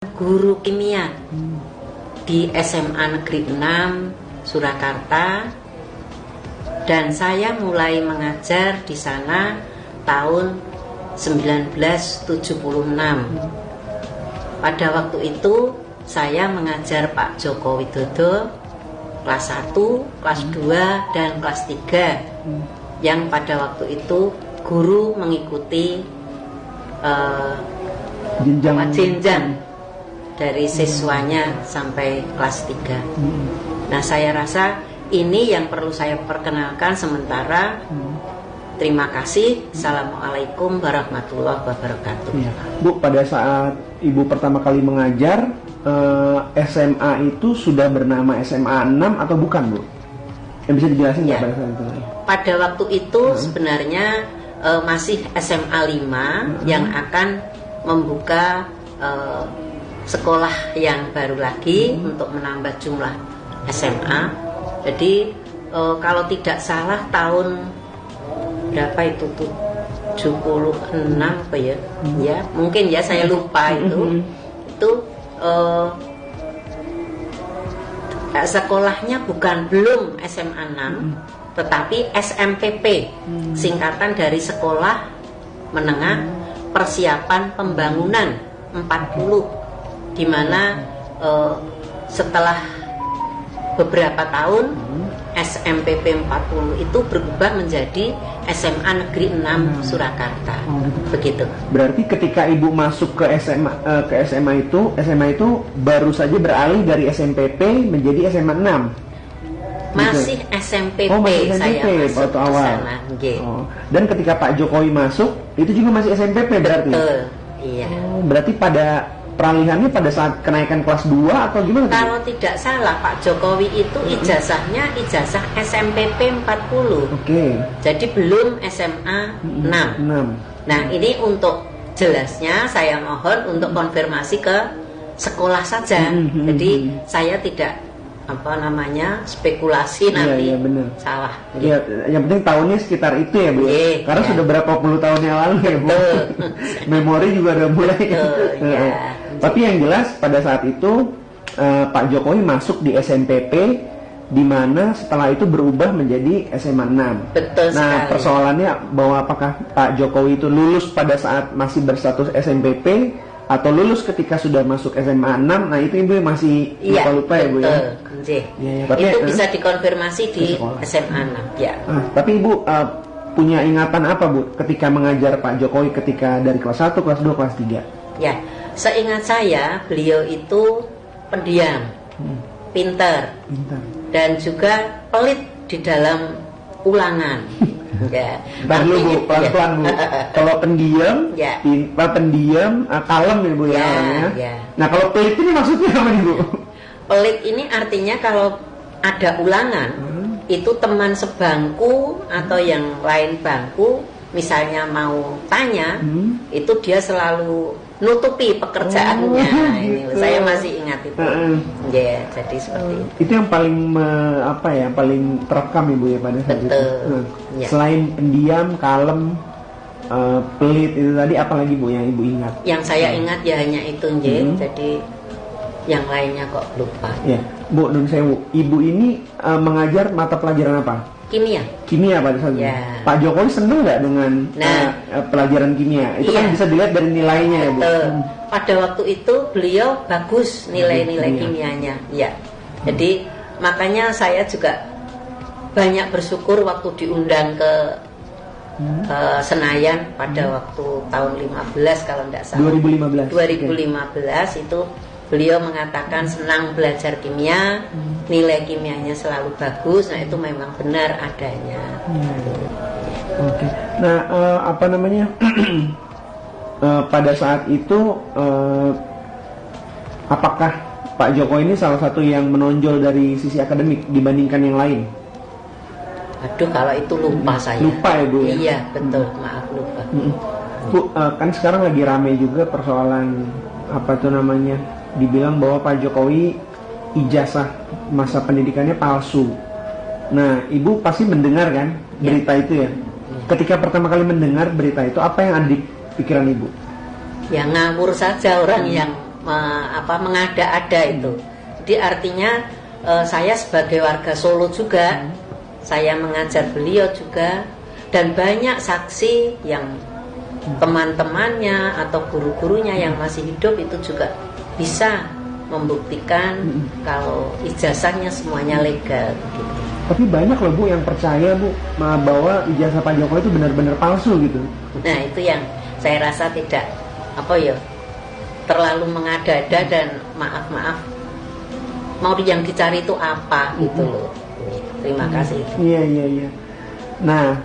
guru kimia di SMA Negeri 6 Surakarta, dan saya mulai mengajar di sana tahun 1976. Pada waktu itu saya mengajar Pak Joko Widodo kelas 1, kelas 2, dan kelas 3, yang pada waktu itu guru mengikuti jenjang dari siswanya sampai kelas 3. Nah, saya rasa ini yang perlu saya perkenalkan sementara. Terima kasih. Assalamualaikum warahmatullahi wabarakatuh. Ya. Bu, pada saat Ibu pertama kali mengajar, SMA itu sudah bernama SMA 6 atau bukan, Bu? Yang bisa dijelasin nggak pada saat itu? Pada waktu itu sebenarnya masih SMA 5 yang akan membuka sekolah yang baru lagi untuk menambah jumlah SMA. Jadi kalau tidak salah tahun berapa itu, 76 apa ya? Ya, mungkin ya, saya lupa itu. Itu sekolahnya belum SMA 6, tetapi SMPP, singkatan dari Sekolah Menengah Persiapan Pembangunan 40, di mana setelah beberapa tahun SMPP 40 itu berubah menjadi SMA Negeri 6 Surakarta. Begitu. Berarti ketika Ibu masuk ke SMA itu baru saja beralih dari SMPP menjadi SMA 6. Masih SMPP, masih saya masuk waktu awal. Dan ketika Pak Jokowi masuk, itu juga masih SMPP berarti? Betul, iya. Berarti pada peralihannya pada saat kenaikan kelas 2 atau gimana? Kalau tidak salah, Pak Jokowi itu ijazahnya ijazah SMPP 40. Jadi belum SMA 6. Nah, ini untuk jelasnya saya mohon untuk konfirmasi ke sekolah saja. Jadi saya tidak spekulasi nanti salah. Ya, yang penting tahunnya sekitar itu ya, Bu. Karena sudah berapa puluh tahun yang lalu ya, Bu. Memori juga udah mulai. Tapi yang jelas pada saat itu Pak Jokowi masuk di SMPP, di mana setelah itu berubah menjadi SMA 6. Betul sekali. Nah, persoalannya bahwa apakah Pak Jokowi itu lulus pada saat masih berstatus SMPP atau lulus ketika sudah masuk SMA 6, nah itu Ibu masih lupa ya, Bu ya? Tapi itu bisa dikonfirmasi di SMA 6 ya. Tapi Ibu punya ingatan apa, Bu, ketika mengajar Pak Jokowi ketika dari kelas 1, kelas 2, kelas 3? Ya, seingat saya beliau itu pendiam, pintar, dan juga pelit di dalam ulangan. Ya. Dulu, Bu, pelan-pelan, Bu. Kalau pendiam, pendiam, kalem ya, Bu ya orangnya. Nah, kalau pelit ini maksudnya apa nih, Bu? Pelit ini artinya kalau ada ulangan, itu teman sebangku atau yang lain bangku misalnya mau tanya, itu dia selalu nutupi pekerjaannya. Ini saya masih ingat itu. Jadi seperti itu. Itu yang paling paling terekam, Ibu ya pada saat itu. Selain pendiam, kalem, pelit itu tadi, apalagi, Bu, yang Ibu ingat? Yang saya ingat ya hanya itu, Jadi yang lainnya kok lupa. Ya, Bu, nun sewu, Ibu ini mengajar mata pelajaran apa? Kimia pada saat itu. Pak Jokowi seneng nggak dengan pelajaran kimia? Itu kan bisa dilihat dari nilainya ya, Bu. Pada waktu itu beliau bagus nilai-nilai kimianya. Ya. Jadi makanya saya juga banyak bersyukur waktu diundang ke Senayan pada waktu tahun 15 kalau tidak salah. 2015 itu beliau mengatakan senang belajar kimia, nilai kimianya selalu bagus. Nah, itu memang benar adanya. Nah, pada saat itu apakah Pak Jokowi ini salah satu yang menonjol dari sisi akademik dibandingkan yang lain? Aduh, kalau itu lupa saya. Lupa ya, Bu? Iya, betul. Maaf, lupa. Bu, kan sekarang lagi rame juga persoalan dibilang bahwa Pak Jokowi ijazah masa pendidikannya palsu. Nah, Ibu pasti mendengar kan berita itu ya? Ketika pertama kali mendengar berita itu, apa yang ada di pikiran Ibu? Ya ngawur saja orang yang mengada-ada itu. Jadi artinya saya sebagai warga Solo juga, saya mengajar beliau juga, dan banyak saksi yang teman-temannya atau guru-gurunya yang masih hidup itu juga bisa membuktikan kalau ijazahnya semuanya legal gitu. Tapi banyak loh Bu yang percaya Bu bahwa ijazah Pak Jokowi itu benar-benar palsu gitu. Nah itu yang saya rasa tidak terlalu mengada-ada dan maaf mau yang dicari itu apa gitu loh. Terima kasih. Iya. Nah